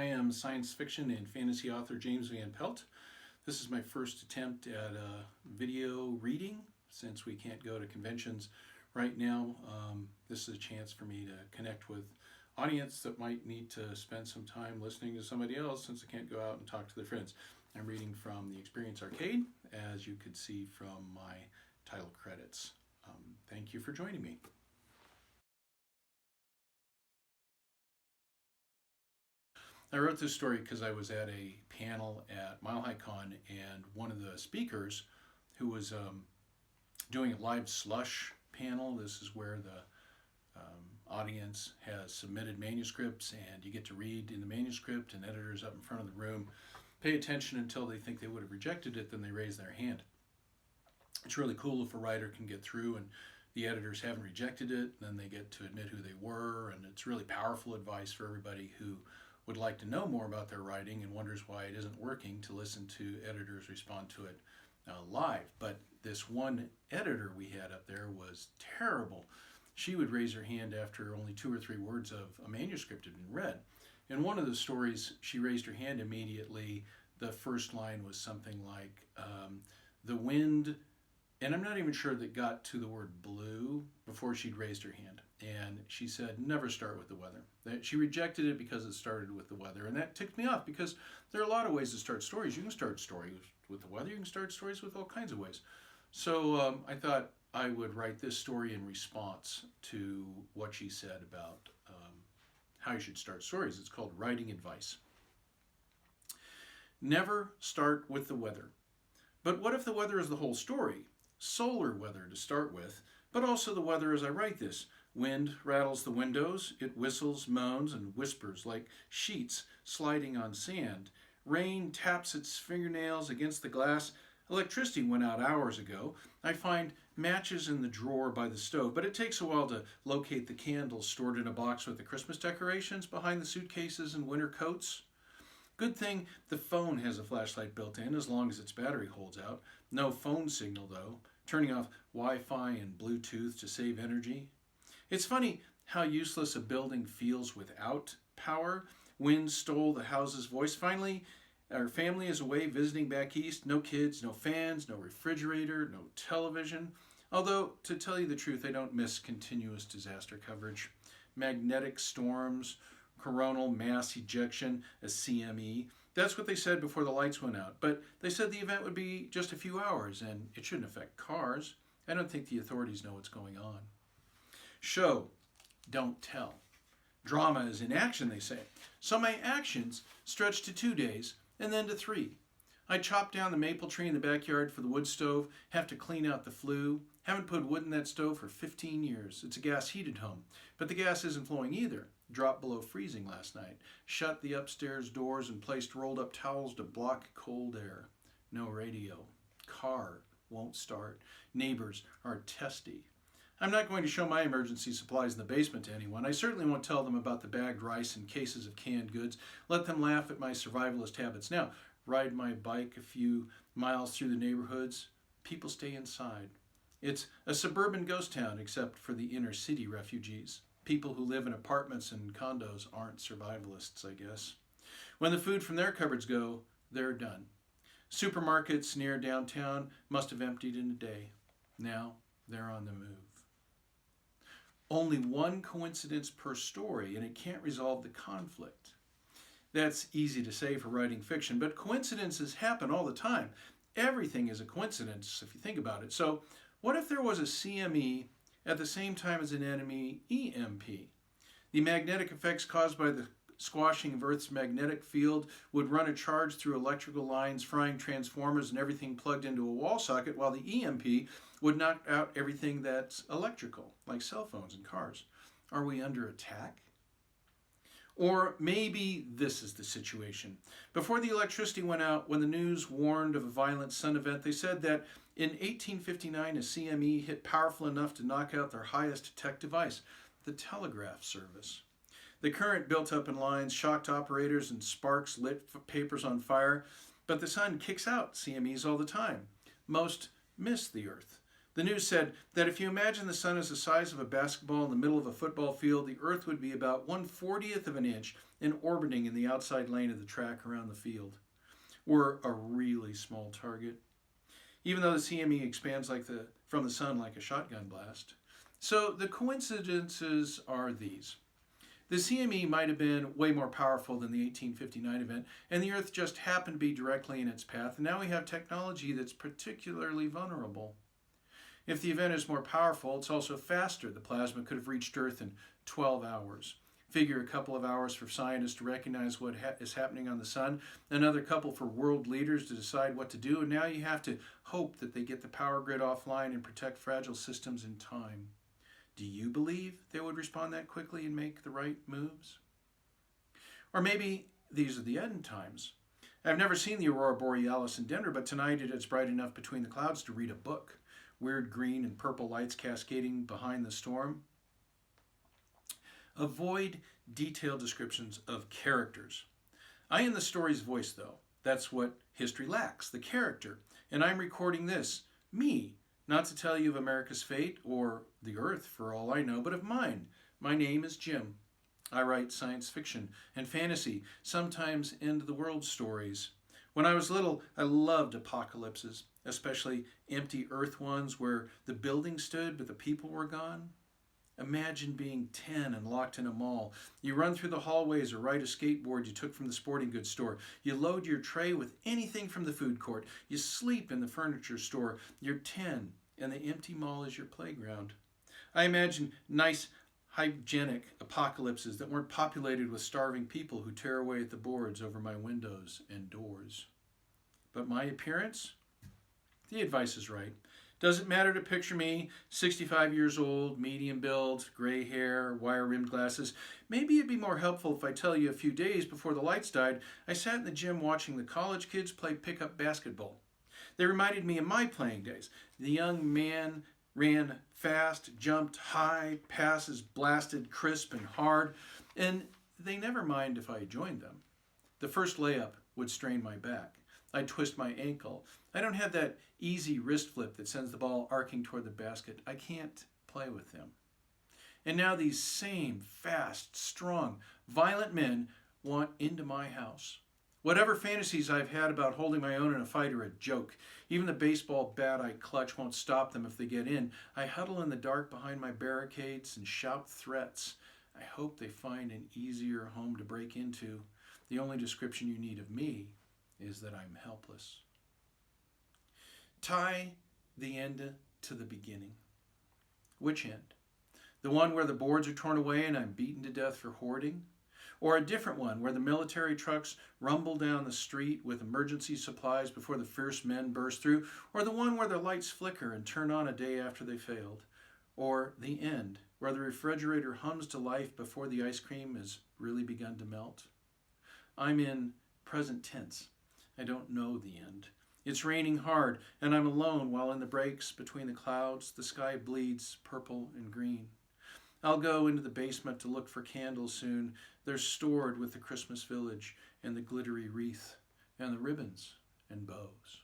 am science fiction and fantasy author James Van Pelt. This is my first attempt at a video reading since we can't go to conventions right now. This is a chance for me to connect with audience that might need to spend some time listening to somebody else since I can't go out and talk to their friends. I'm reading from the Experience Arcade, as you could see from my title credits. Thank you for joining me. I wrote this story because I was at a panel at Mile High Con, and one of the speakers who was doing a live slush panel, this is where the audience has submitted manuscripts and you get to read in the manuscript, and editors up in front of the room pay attention until they think they would have rejected it, then they raise their hand. It's really cool if a writer can get through and the editors haven't rejected it, then they get to admit who they were, and it's really powerful advice for everybody who would like to know more about their writing and wonders why it isn't working to listen to editors respond to it live. But this one editor we had up there was terrible. She would raise her hand after only 2 or 3 words of a manuscript had been read. In one of the stories, she raised her hand immediately. The first line was something like, the wind, and I'm not even sure that got to the word blue before she'd raised her hand. And she said, never start with the weather. She rejected it because it started with the weather. And that ticked me off because there are a lot of ways to start stories. You can start stories with the weather. You can start stories with all kinds of ways. So I thought I would write this story in response to what she said about how you should start stories. It's called Writing Advice. Never start with the weather. But what if the weather is the whole story? Solar weather to start with, but also the weather as I write this. Wind rattles the windows, it whistles, moans, and whispers like sheets sliding on sand. Rain taps its fingernails against the glass. Electricity went out hours ago. I find matches in the drawer by the stove, but it takes a while to locate the candles stored in a box with the Christmas decorations behind the suitcases and winter coats. Good thing the phone has a flashlight built in as long as its battery holds out. No phone signal though. Turning off Wi-Fi and Bluetooth to save energy. It's funny how useless a building feels without power. Wind stole the house's voice. Finally, our family is away visiting back east. No kids, no fans, no refrigerator, no television. Although, to tell you the truth, I don't miss continuous disaster coverage. Magnetic storms, coronal mass ejection, a CME. That's what they said before the lights went out. But they said the event would be just a few hours and it shouldn't affect cars. I don't think the authorities know what's going on. Show, don't tell. Drama is in action, they say. So my actions stretch to 2 days and then to 3. I chop down the maple tree in the backyard for the wood stove, have to clean out the flue. Haven't put wood in that stove for 15 years. It's a gas-heated home, but the gas isn't flowing either. Dropped below freezing last night. Shut the upstairs doors and placed rolled-up towels to block cold air. No radio. Car won't start. Neighbors are testy. I'm not going to show my emergency supplies in the basement to anyone. I certainly won't tell them about the bagged rice and cases of canned goods. Let them laugh at my survivalist habits. Now, ride my bike a few miles through the neighborhoods. People stay inside. It's a suburban ghost town except for the inner city refugees. People who live in apartments and condos aren't survivalists, I guess. When the food from their cupboards go, they're done. Supermarkets near downtown must have emptied in a day. Now they're on the move. Only one coincidence per story, and it can't resolve the conflict. That's easy to say for writing fiction, but coincidences happen all the time. Everything is a coincidence if you think about it. So what if there was a CME at the same time as an enemy EMP? The magnetic effects caused by the squashing of Earth's magnetic field would run a charge through electrical lines, frying transformers and everything plugged into a wall socket, while the EMP would knock out everything that's electrical, like cell phones and cars. Are we under attack? Or maybe this is the situation. Before the electricity went out, when the news warned of a violent sun event, they said that in 1859 a CME hit powerful enough to knock out their highest tech device, the telegraph service. The current built up in lines, shocked operators, and sparks lit papers on fire, but the sun kicks out CMEs all the time. Most miss the Earth. The news said that if you imagine the sun as the size of a basketball in the middle of a football field, the Earth would be about 1/40th of an inch and orbiting in the outside lane of the track around the field. We're a really small target, even though the CME expands from the sun like a shotgun blast. So the coincidences are these. The CME might have been way more powerful than the 1859 event, and the Earth just happened to be directly in its path, and now we have technology that's particularly vulnerable. If the event is more powerful, it's also faster. The plasma could have reached Earth in 12 hours. Figure a couple of hours for scientists to recognize what is happening on the sun, another couple for world leaders to decide what to do, and now you have to hope that they get the power grid offline and protect fragile systems in time. Do you believe they would respond that quickly and make the right moves? Or maybe these are the end times. I've never seen the aurora borealis in Denver, but tonight it's bright enough between the clouds to read a book. Weird green and purple lights cascading behind the storm. Avoid detailed descriptions of characters. I am the story's voice, though. That's what history lacks, the character. And I'm recording this, me, not to tell you of America's fate or the Earth for all I know, but of mine. My name is Jim. I write science fiction and fantasy, sometimes end-of-the-world stories. When I was little, I loved apocalypses, especially empty Earth ones where the buildings stood but the people were gone. Imagine being 10 and locked in a mall. You run through the hallways or ride a skateboard you took from the sporting goods store. You load your tray with anything from the food court. You sleep in the furniture store. You're 10 and the empty mall is your playground. I imagine nice, hygienic apocalypses that weren't populated with starving people who tear away at the boards over my windows and doors. But my appearance? The advice is right. Doesn't matter to picture me, 65 years old, medium build, gray hair, wire-rimmed glasses. Maybe it'd be more helpful if I tell you a few days before the lights died, I sat in the gym watching the college kids play pickup basketball. They reminded me of my playing days. The young man ran fast, jumped high, passes blasted crisp and hard, and they never mind if I joined them. The first layup would strain my back. I'd twist my ankle. I don't have that easy wrist flip that sends the ball arcing toward the basket. I can't play with them. And now these same fast, strong, violent men want into my house. Whatever fantasies I've had about holding my own in a fight are a joke. Even the baseball bat I clutch won't stop them if they get in. I huddle in the dark behind my barricades and shout threats. I hope they find an easier home to break into. The only description you need of me is that I'm helpless. Tie the end to the beginning. Which end? The one where the boards are torn away and I'm beaten to death for hoarding? Or a different one where the military trucks rumble down the street with emergency supplies before the fierce men burst through? Or the one where the lights flicker and turn on a day after they failed? Or the end, where the refrigerator hums to life before the ice cream has really begun to melt? I'm in present tense. I don't know the end. It's raining hard, and I'm alone while in the breaks between the clouds, the sky bleeds purple and green. I'll go into the basement to look for candles soon. They're stored with the Christmas village and the glittery wreath and the ribbons and bows.